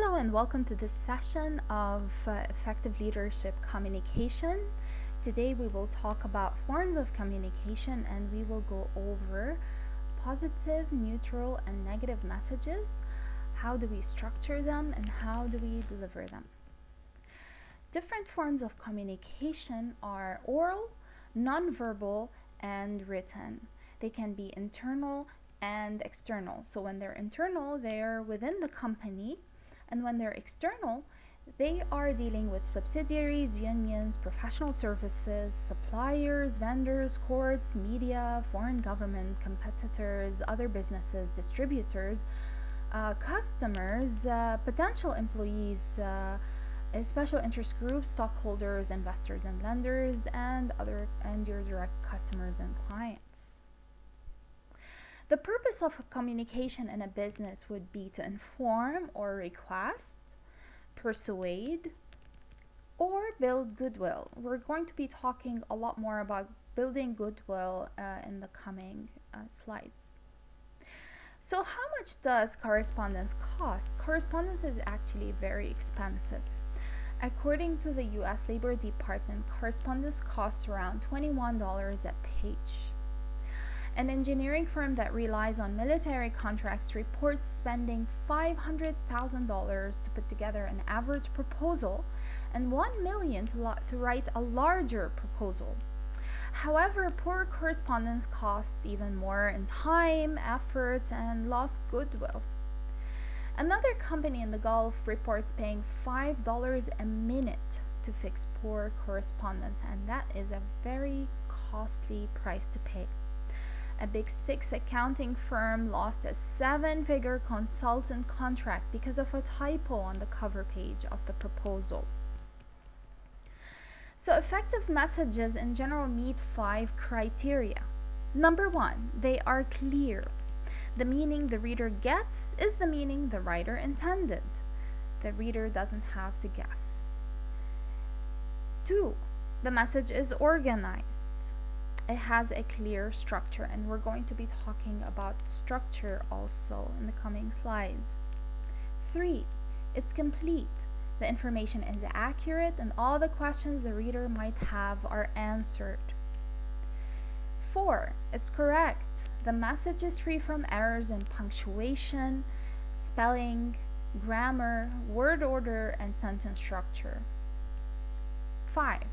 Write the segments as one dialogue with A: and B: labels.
A: Hello and welcome to this session of effective leadership communication. Today we will talk about forms of communication and we will go over positive, neutral, and negative messages. How do we structure them and how do we deliver them? Different forms of communication are oral, nonverbal, and written. They can be internal and external. So when they're internal, they're within the company, and when they're external, they are dealing with subsidiaries, unions, professional services, suppliers, vendors, courts, media, foreign government, competitors, other businesses, distributors, customers, potential employees, special interest groups, stockholders, investors, and lenders, and your direct customers and clients. The purpose of communication in a business would be to inform or request, persuade, or build goodwill. We're going to be talking a lot more about building goodwill in the coming slides. So how much does correspondence cost? Correspondence is actually very expensive. According to the US Labor Department, correspondence costs around $21 a page. An engineering firm that relies on military contracts reports spending $500,000 to put together an average proposal and $1 million to write a larger proposal. However, poor correspondence costs even more in time, effort, and lost goodwill. Another company in the Gulf reports paying $5 a minute to fix poor correspondence, and that is a very costly price to pay. A Big Six accounting firm lost a 7-figure consultant contract because of a typo on the cover page of the proposal. So effective messages in general meet 5 criteria. Number 1, they are clear. The meaning the reader gets is the meaning the writer intended. The reader doesn't have to guess. 2, the message is organized. It has a clear structure, and we're going to be talking about structure also in the coming slides. 3, it's complete. The information is accurate and all the questions the reader might have are answered. 4, it's correct. The message is free from errors in punctuation, spelling, grammar, word order, and sentence structure. 5,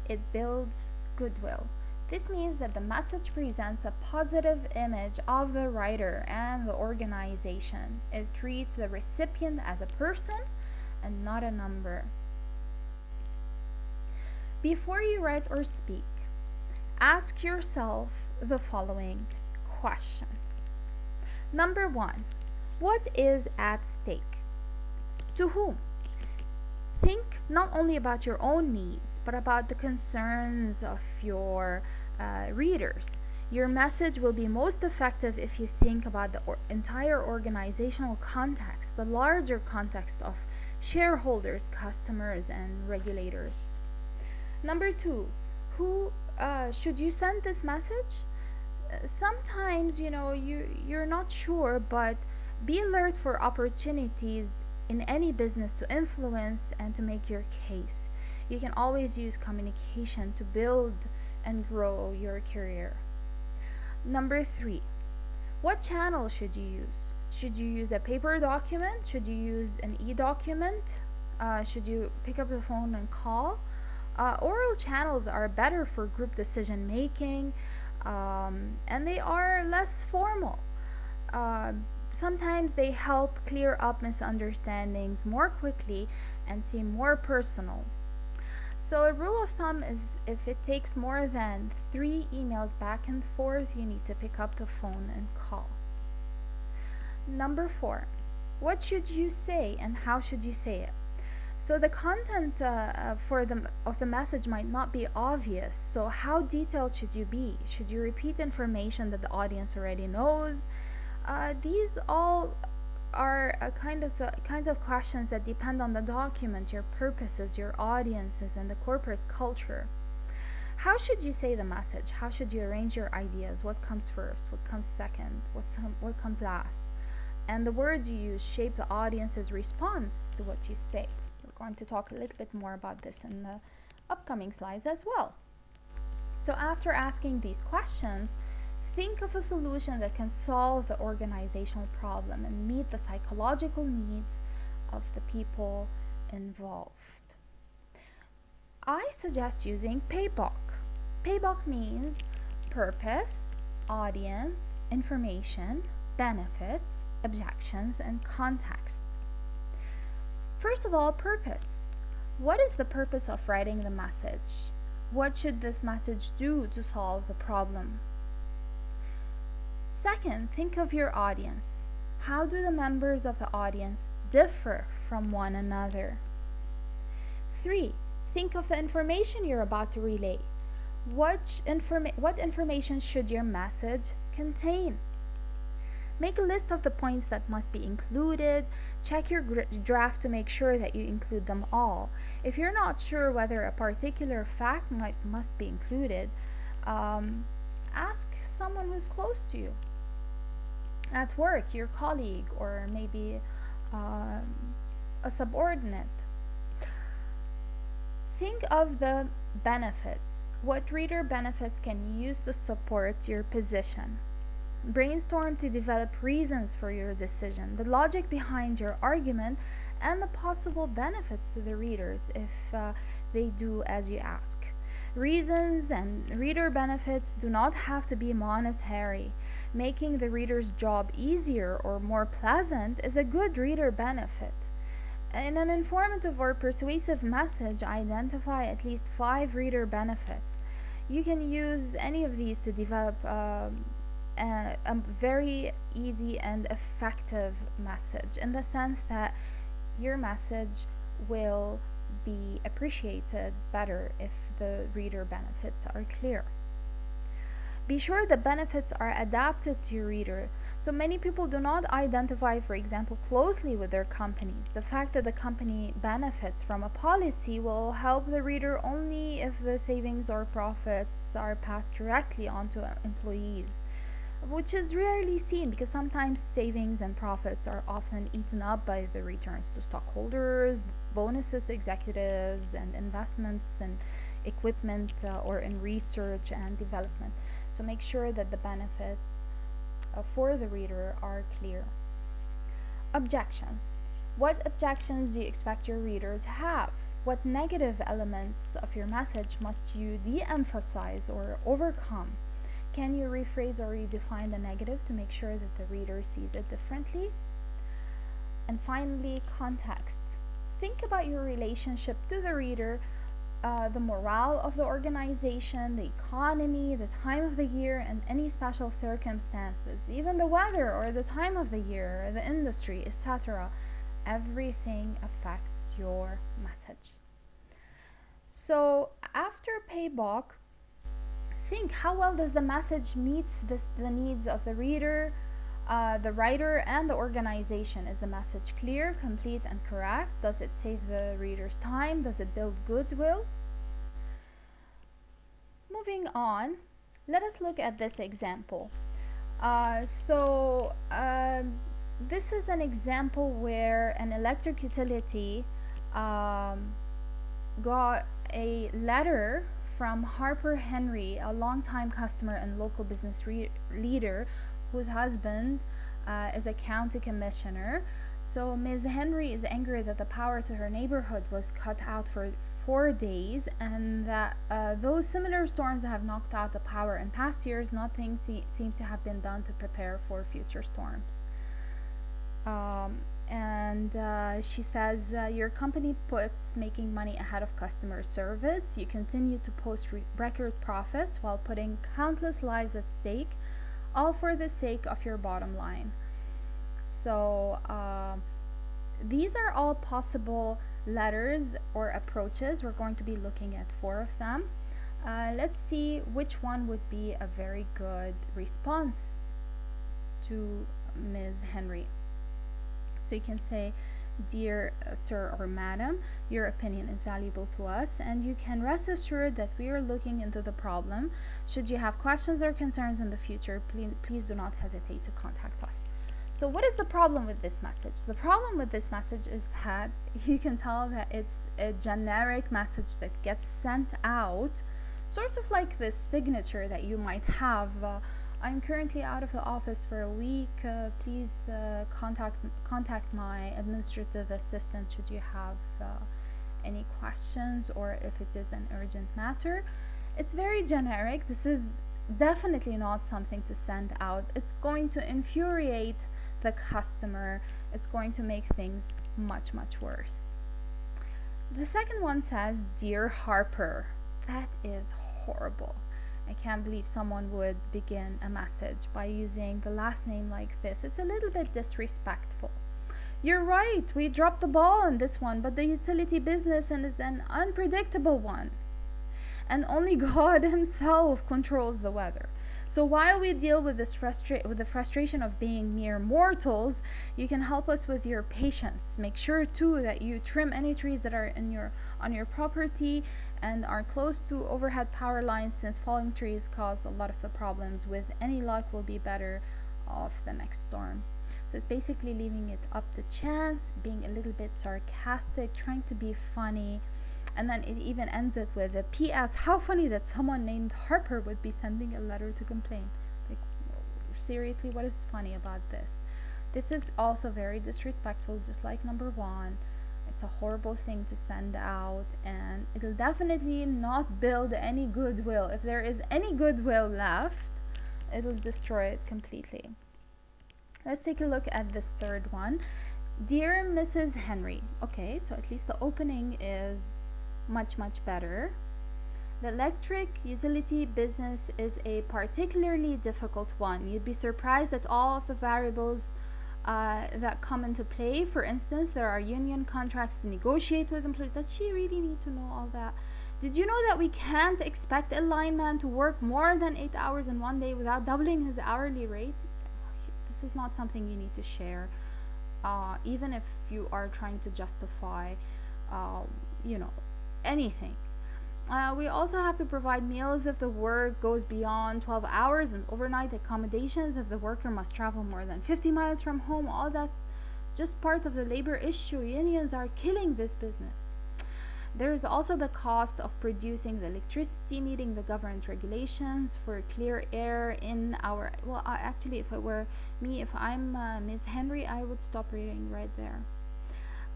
A: it builds goodwill. This means that the message presents a positive image of the writer and the organization. It treats the recipient as a person and not a number. Before you write or speak, ask yourself the following questions. Number 1, what is at stake? To whom? Think not only about your own needs, but about the concerns of your readers. Your message will be most effective if you think about the entire organizational context, the larger context of shareholders, customers, and regulators. Number 2, who should you send this message? Sometimes, you're not sure, but be alert for opportunities in any business to influence and to make your case. You can always use communication to build and grow your career. Number 3, what channel should you use? Should you use a paper document? Should you use an e-document? Should you pick up the phone and call? Oral channels are better for group decision making, and they are less formal. Sometimes they help clear up misunderstandings more quickly and seem more personal. So a rule of thumb is if it takes more than 3 emails back and forth, you need to pick up the phone and call. Number 4, what should you say and how should you say it? So the content of the message might not be obvious. So how detailed should you be? Should you repeat information that the audience already knows? These all are kinds of questions that depend on the document, your purposes, your audiences, and the corporate culture. How should you say the message? How should you arrange your ideas? What comes first? What comes second? What comes last? And the words you use shape the audience's response to what you say. We're going to talk a little bit more about this in the upcoming slides as well. So after asking these questions, think of a solution that can solve the organizational problem and meet the psychological needs of the people involved. I suggest using PABOK. PABOK means purpose, audience, information, benefits, objections, and context. First of all, purpose. What is the purpose of writing the message? What should this message do to solve the problem? Second, think of your audience. How do the members of the audience differ from one another? 3. Think of the information you're about to relay. What information should your message contain? Make a list of the points that must be included. Check your draft to make sure that you include them all. If you're not sure whether a particular fact must be included, ask someone who's close to you. At work, your colleague, or maybe a subordinate. Think of the benefits. What reader benefits can you use to support your position? Brainstorm to develop reasons for your decision, the logic behind your argument, and the possible benefits to the readers if they do as you ask. Reasons and reader benefits do not have to be monetary. Making the reader's job easier or more pleasant is a good reader benefit. In an informative or persuasive message, identify at least 5 reader benefits. You can use any of these to develop a very easy and effective message, in the sense that your message will be appreciated better if the reader benefits are clear. Be sure the benefits are adapted to your reader. So many people do not identify, for example, closely with their companies. The fact that the company benefits from a policy will help the reader only if the savings or profits are passed directly on to employees, which is rarely seen because sometimes savings and profits are often eaten up by the returns to stockholders, bonuses to executives, and investments in equipment or in research and development. So make sure that the benefits for the reader are clear. Objections. What objections do you expect your reader to have? What negative elements of your message must you de-emphasize or overcome? Can you rephrase or redefine the negative to make sure that the reader sees it differently? And finally, context. Think about your relationship to the reader, the morale of the organization, the economy, the time of the year, and any special circumstances, even the weather or the time of the year, the industry, etc. Everything affects your message. So after PABOK, think how well does the message meet the needs of the reader, the writer, and the organization. Is the message clear, complete, and correct? Does it save the reader's time? Does it build goodwill? Moving on, let us look at this example. This is an example where an electric utility got a letter from Harper Henry, a longtime customer and local business leader whose husband is a county commissioner. So Ms. Henry is angry that the power to her neighborhood was cut out for 4 days, and that though similar storms have knocked out the power in past years, nothing seems to have been done to prepare for future storms. She says, your company puts making money ahead of customer service. You continue to post record profits while putting countless lives at stake, all for the sake of your bottom line. So these are all possible letters or approaches. We're going to be looking at 4 of them. Let's see which one would be a very good response to Ms. Henry. So you can say, dear sir or madam, your opinion is valuable to us, and you can rest assured that we are looking into the problem. Should you have questions or concerns in the future, please do not hesitate to contact us. So what is the problem with this message? The problem with this message is that you can tell that it's a generic message that gets sent out, sort of like the signature that you might have. I'm currently out of the office for a week. Please contact my administrative assistant should you have any questions or if it is an urgent matter. It's very generic. This is definitely not something to send out. It's going to infuriate the customer. It's going to make things much, much worse. The second one says, Dear Harper. That is horrible. I can't believe someone would begin a message by using the last name like this. It's a little bit disrespectful. You're right, we dropped the ball on this one, but the utility business is an unpredictable one. And only God Himself controls the weather. So while we deal with with the frustration of being mere mortals, you can help us with your patience. Make sure too that you trim any trees that are on your property and are close to overhead power lines, since falling trees cause a lot of the problems. With any luck, we'll be better off the next storm. So it's basically leaving it up to chance, being a little bit sarcastic, trying to be funny. And then it even ends it with a PS. How funny that someone named Harper would be sending a letter to complain. Like, seriously, what is funny about this? This is also very disrespectful, just like number one. It's a horrible thing to send out, and it'll definitely not build any goodwill. If there is any goodwill left, it'll destroy it completely. Let's take a look at this third one. Dear Mrs. Henry. Okay, so at least the opening is much better. The electric utility business is a particularly difficult one. You'd be surprised at all of the variables that come into play. For instance, there are union contracts to negotiate with employees. Does she really need to know all that? Did you know that we can't expect a lineman to work more than 8 hours in one day without doubling his hourly rate? This is not something you need to share, even if you are trying to justify, you know, anything. We also have to provide meals if the work goes beyond 12 hours, and overnight accommodations if the worker must travel more than 50 miles from home. All that's just part of the labor issue. Unions are killing this business. There's also the cost of producing the electricity, meeting the government regulations for clear air in our. Well, actually, if it were me, if I'm Ms. Henry, I would stop reading right there.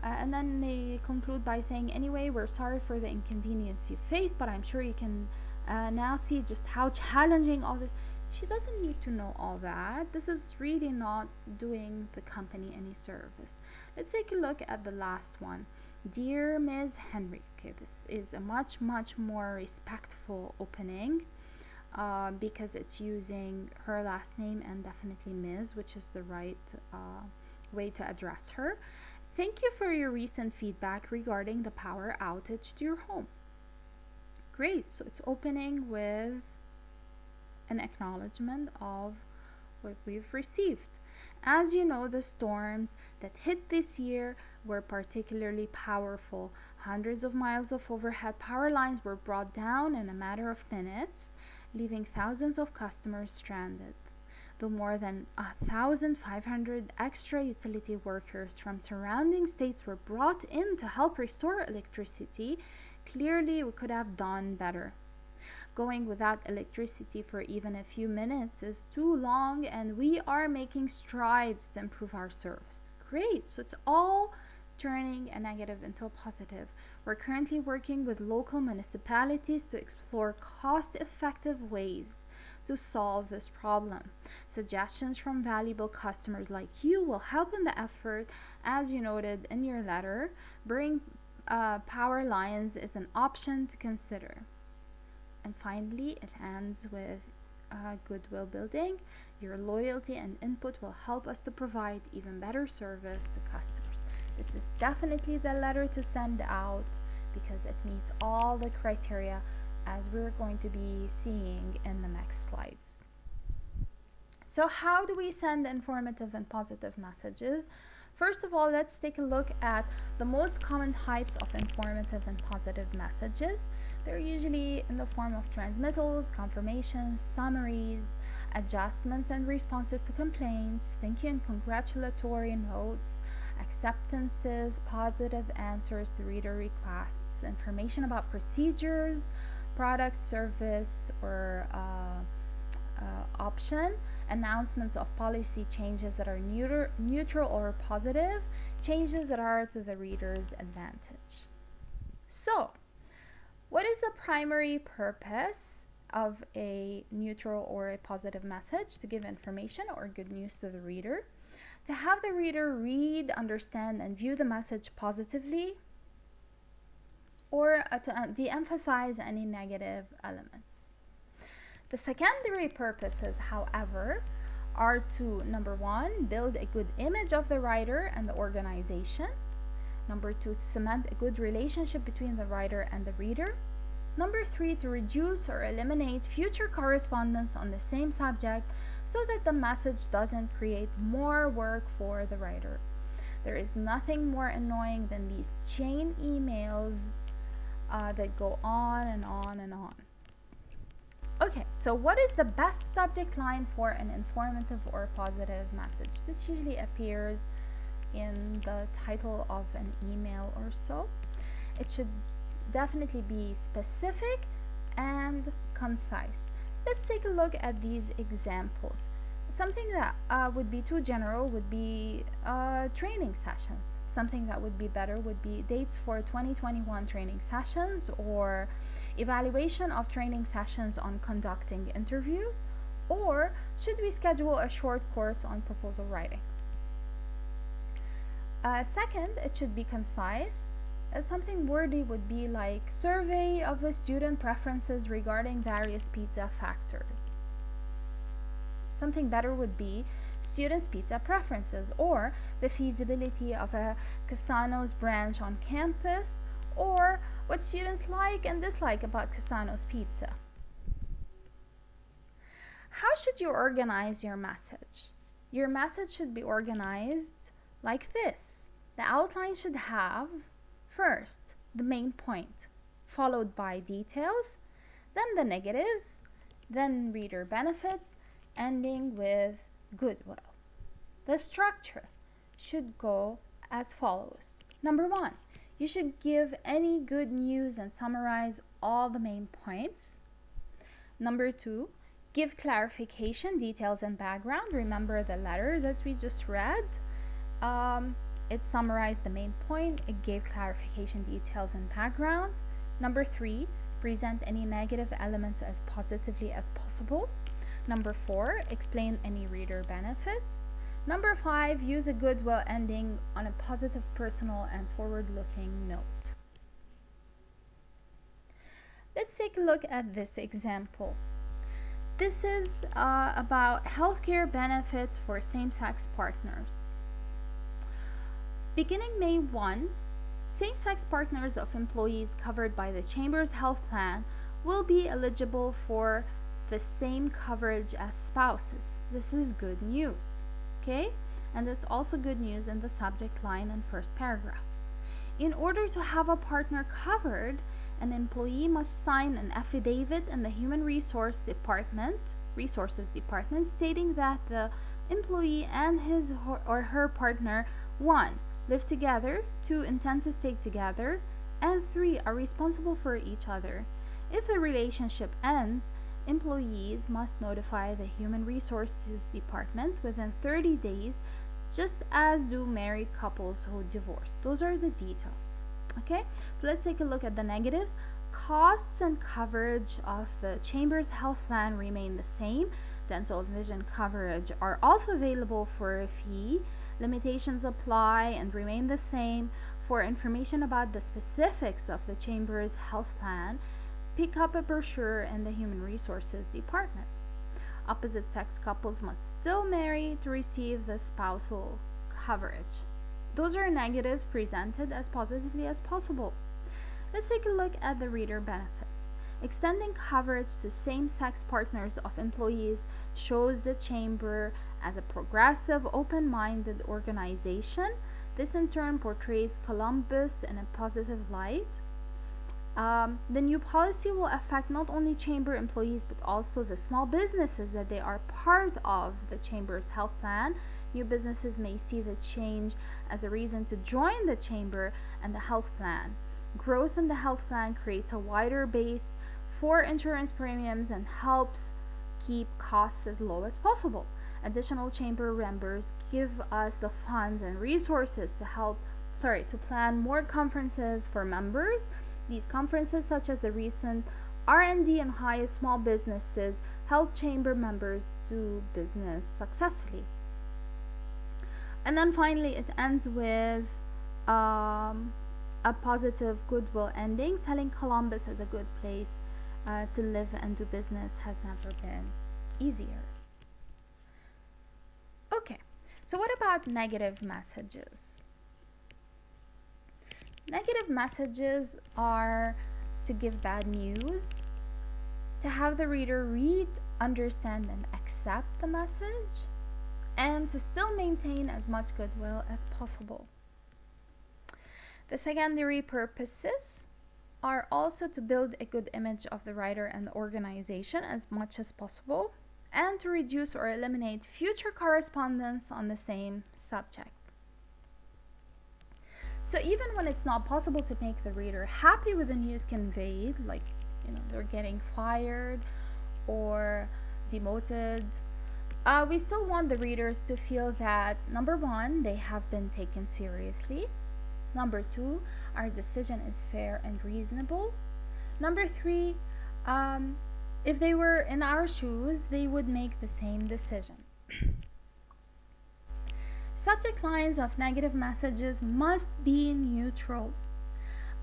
A: And then they conclude by saying, anyway, we're sorry for the inconvenience you faced, but I'm sure you can now see just how challenging all this. She doesn't need to know all that. This is really not doing the company any service. Let's take a look at the last one. Dear Ms. Henry. Okay, this is a much more respectful opening because it's using her last name and definitely Ms., which is the right way to address her. Thank you for your recent feedback regarding the power outage to your home. Great, so it's opening with an acknowledgement of what we've received. As you know, the storms that hit this year were particularly powerful. Hundreds of miles of overhead power lines were brought down in a matter of minutes, leaving thousands of customers stranded. Though more than 1,500 extra utility workers from surrounding states were brought in to help restore electricity, clearly we could have done better. Going without electricity for even a few minutes is too long, and we are making strides to improve our service. Great, so it's all turning a negative into a positive. We're currently working with local municipalities to explore cost-effective ways to solve this problem. Suggestions from valuable customers like you will help in the effort. As you noted in your letter, bring power lines is an option to consider. And finally, it ends with goodwill building. Your loyalty and input will help us to provide even better service to customers. This is definitely the letter to send out because it meets all the criteria as we're going to be seeing in the next slides. So how do we send informative and positive messages? First of all, let's take a look at the most common types of informative and positive messages. They're usually in the form of transmittals, confirmations, summaries, adjustments and responses to complaints, thank you and congratulatory notes, acceptances, positive answers to reader requests, information about procedures, product, service, or option, announcements of policy changes that are neutral or positive, changes that are to the reader's advantage. So, what is the primary purpose of a neutral or a positive message? To give information or good news to the reader, to have the reader read, understand, and view the message positively, or to de-emphasize any negative elements. The secondary purposes, however, are to, number one, build a good image of the writer and the organization. Number two, cement a good relationship between the writer and the reader. Number three, to reduce or eliminate future correspondence on the same subject so that the message doesn't create more work for the writer. There is nothing more annoying than these chain emails that go on and on and on. Okay, so what is the best subject line for an informative or positive message? This usually appears in the title of an email or so. It should definitely be specific and concise. Let's take a look at these examples. Something that would be too general would be training sessions. Something that would be better would be dates for 2021 training sessions, or evaluation of training sessions on conducting interviews, or should we schedule a short course on proposal writing? Second, it should be concise. Something wordy would be like survey of the student preferences regarding various pizza factors. Something better would be students' pizza preferences, or the feasibility of a Cassano's branch on campus, or what students like and dislike about Cassano's pizza. How should you organize your message? Your message should be organized like this. The outline should have, first, the main point, followed by details, then the negatives, then reader benefits, ending with goodwill. The structure should go as follows. Number one, you should give any good news and summarize all the main points. Number two, give clarification, details, and background. Remember the letter that we just read? It summarized the main point. It gave clarification, details, and background. Number three, present any negative elements as positively as possible. Number four, explain any reader benefits. Number five, use a goodwill ending on a positive, personal, and forward-looking note. Let's take a look at this example. This is about healthcare benefits for same-sex partners. Beginning May 1, same-sex partners of employees covered by the Chamber's health plan will be eligible for the same coverage as spouses. This is good news, okay? And it's also good news in the subject line and first paragraph. In order to have a partner covered, an employee must sign an affidavit in the Human Resources Department stating that the employee and his or her partner 1. live together, 2. intend to stay together, and 3. are responsible for each other. If the relationship ends, employees must notify the Human Resources Department within 30 days, just as do married couples who divorce. Those are the details. Okay, so let's take a look at the negatives. Costs and coverage of the Chamber's health plan remain the same. Dental vision coverage are also available for a fee. Limitations apply and remain the same. For information about the specifics of the Chamber's health plan, pick up a brochure in the Human Resources Department. Opposite sex couples must still marry to receive the spousal coverage. Those are negatives presented as positively as possible. Let's take a look at the reader benefits. Extending coverage to same-sex partners of employees shows the Chamber as a progressive, open-minded organization. This in turn portrays Columbus in a positive light. The new policy will affect not only chamber employees but also the small businesses that they are part of the chamber's health plan. New businesses may see the change as a reason to join the chamber and the health plan. Growth in the health plan creates a wider base for insurance premiums and helps keep costs as low as possible. Additional chamber members give us the funds and resources to plan more conferences for members. These conferences, such as the recent R&D and highest small businesses, help chamber members do business successfully. And then finally, it ends with a positive goodwill ending. Selling Columbus as a good place to live and do business has never been easier. Okay, so what about negative messages? Negative messages are to give bad news, to have the reader read, understand, and accept the message, and to still maintain as much goodwill as possible. The secondary purposes are also to build a good image of the writer and the organization as much as possible, and to reduce or eliminate future correspondence on the same subject. So even when it's not possible to make the reader happy with the news conveyed, like they're getting fired or demoted, we still want the readers to feel that, number one, they have been taken seriously. Number two, our decision is fair and reasonable. Number three, if they were in our shoes, they would make the same decision. Subject lines of negative messages must be neutral,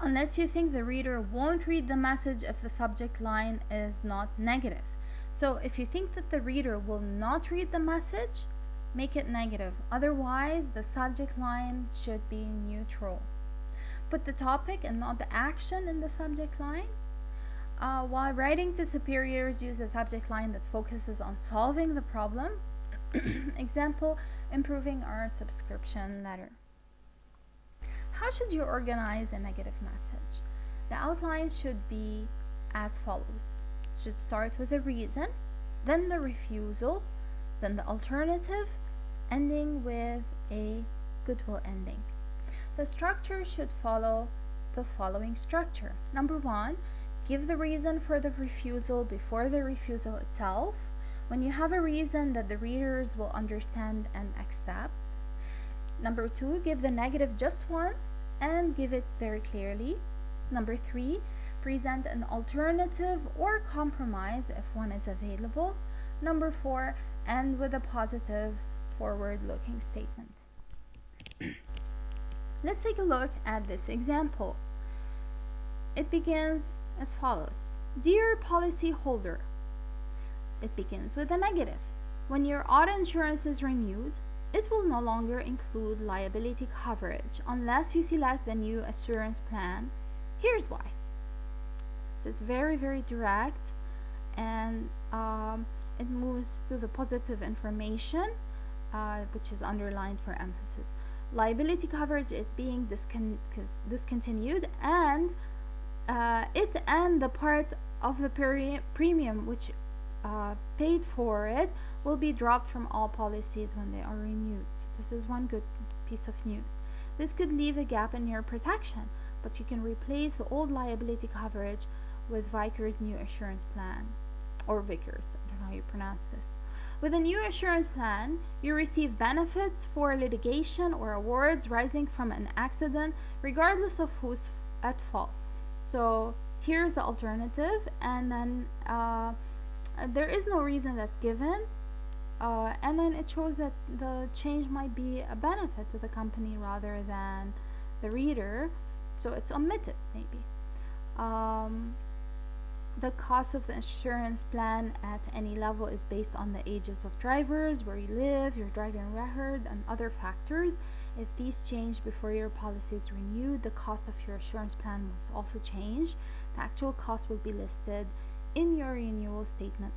A: unless you think the reader won't read the message if the subject line is not negative. So if you think that the reader will not read the message, make it negative. Otherwise, the subject line should be neutral. Put the topic and not the action in the subject line. While writing to superiors, use a subject line that focuses on solving the problem. Example, improving our subscription letter. How should you organize a negative message? The outline should be as follows. Should start with the reason, then the refusal, then the alternative, ending with a goodwill ending. The structure should follow the following structure. Number one, give the reason for the refusal before the refusal itself. When you have a reason that the readers will understand and accept. Number two, give the negative just once and give it very clearly. Number three, present an alternative or compromise if one is available. Number four, end with a positive forward-looking statement. Let's take a look at this example. It begins as follows. Dear policyholder, it begins with a negative. When your auto insurance is renewed, it will no longer include liability coverage unless you select the new assurance plan. Here's why. So it's very, very direct, and it moves to the positive information, which is underlined for emphasis. Liability coverage is being discontinued, and it and the part of the premium which paid for it will be dropped from all policies when they are renewed. This is one good piece of news. This could leave a gap in your protection, but you can replace the old liability coverage with Vickers' new assurance plan, or Vickers, I don't know how you pronounce this. With a new assurance plan, you receive benefits for litigation or awards rising from an accident, regardless of who's at fault. So here's the alternative, and then there is no reason that's given, and then it shows that the change might be a benefit to the company rather than the reader, so it's omitted maybe. The cost of the insurance plan at any level is based on the ages of drivers, where you live, your driving record, and other factors. If these change before your policy is renewed, the cost of your insurance plan must also change. The actual cost will be listed in your renewal statement.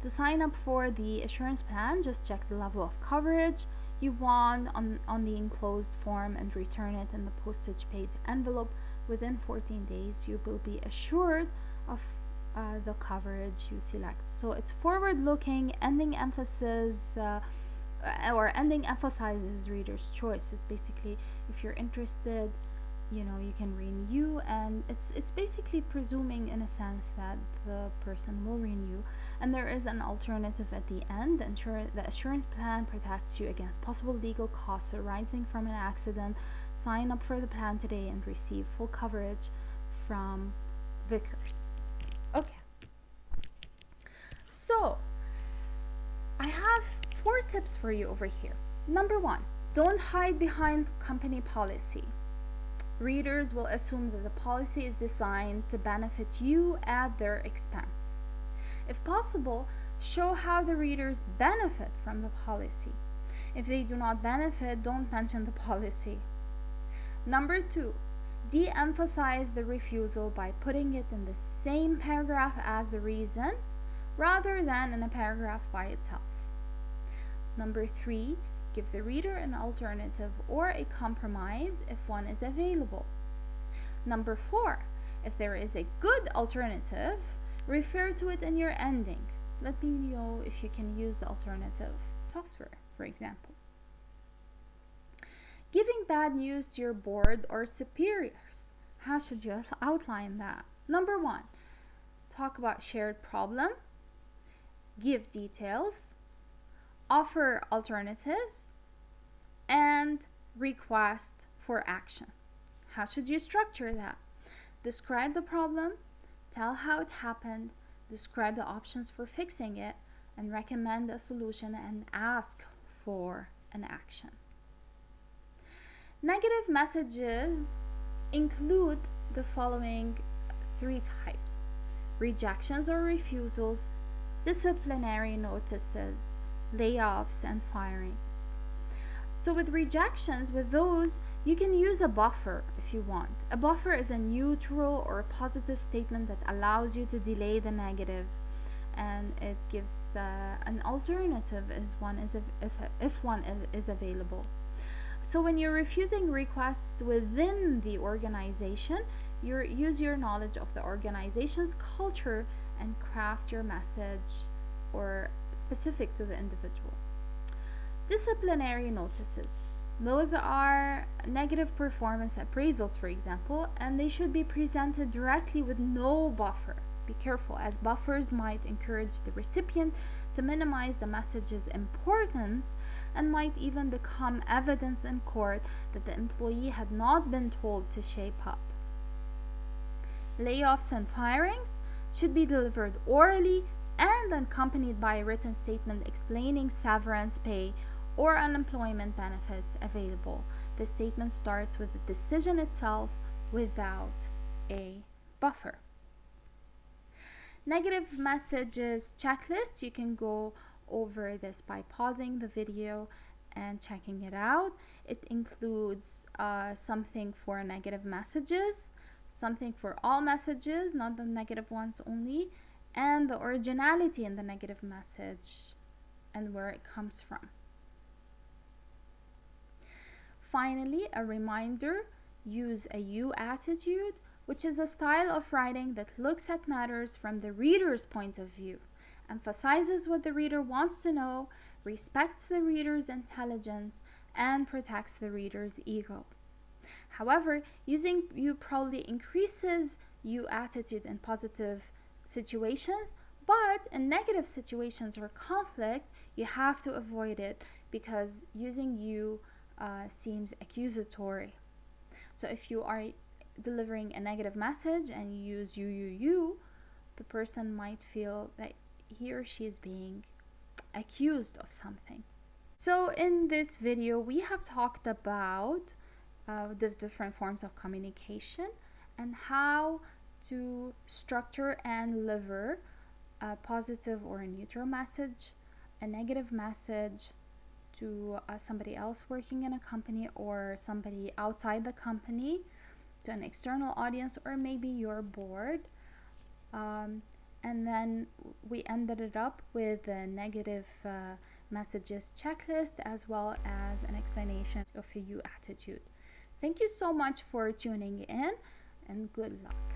A: To sign up for the assurance plan, just check the level of coverage you want on the enclosed form and return it in the postage paid envelope within 14 days you will be assured of the coverage you select. So it's forward looking, ending emphasis or ending emphasizes reader's choice. It's basically, if you're interested, you can renew, and it's basically presuming in a sense that the person will renew. And there is an alternative at the end. The assurance plan protects you against possible legal costs arising from an accident. Sign up for the plan today and receive full coverage from Vickers. Okay, so I have 4 tips for you over here. Number 1, don't hide behind company policy. Readers will assume that the policy is designed to benefit you at their expense. If possible, show how the readers benefit from the policy. If they do not benefit, don't mention the policy. Number 2, de-emphasize the refusal by putting it in the same paragraph as the reason rather than in a paragraph by itself. Number 3, give the reader an alternative or a compromise if one is available. Number 4, if there is a good alternative, refer to it in your ending. Let me know if you can use the alternative software, for example. Giving bad news to your board or superiors. How should you outline that? Number 1, talk about shared problem, give details, offer alternatives, and request for action. How should you structure that? Describe the problem, tell how it happened, describe the options for fixing it, and recommend a solution and ask for an action. Negative messages include the following 3 types: rejections or refusals, disciplinary notices, layoffs, and firings. So with rejections, with those, you can use a buffer if you want. A buffer is a neutral or positive statement that allows you to delay the negative, and it gives an alternative if one is available. So when you're refusing requests within the organization, use your knowledge of the organization's culture and craft your message or specific to the individual. Disciplinary notices. Those are negative performance appraisals, for example, and they should be presented directly with no buffer. Be careful, as buffers might encourage the recipient to minimize the message's importance and might even become evidence in court that the employee had not been told to shape up. Layoffs and firings should be delivered orally and accompanied by a written statement explaining severance pay or unemployment benefits available. The statement starts with the decision itself without a buffer. Negative messages checklist. You can go over this by pausing the video and checking it out. It includes something for negative messages, something for all messages, not the negative ones only, and the originality in the negative message and where it comes from. Finally, a reminder: use a you attitude, which is a style of writing that looks at matters from the reader's point of view, emphasizes what the reader wants to know, respects the reader's intelligence, and protects the reader's ego. However, using you probably increases you attitude in positive situations, but in negative situations or conflict, you have to avoid it because using you seems accusatory. So if you are delivering a negative message and you use you, the person might feel that he or she is being accused of something. So in this video, we have talked about the different forms of communication and how to structure and deliver a positive or a neutral message, a negative message to somebody else working in a company or somebody outside the company, to an external audience, or maybe your board. And then we ended it up with a negative messages checklist as well as an explanation of a you attitude. Thank you so much for tuning in. and good luck.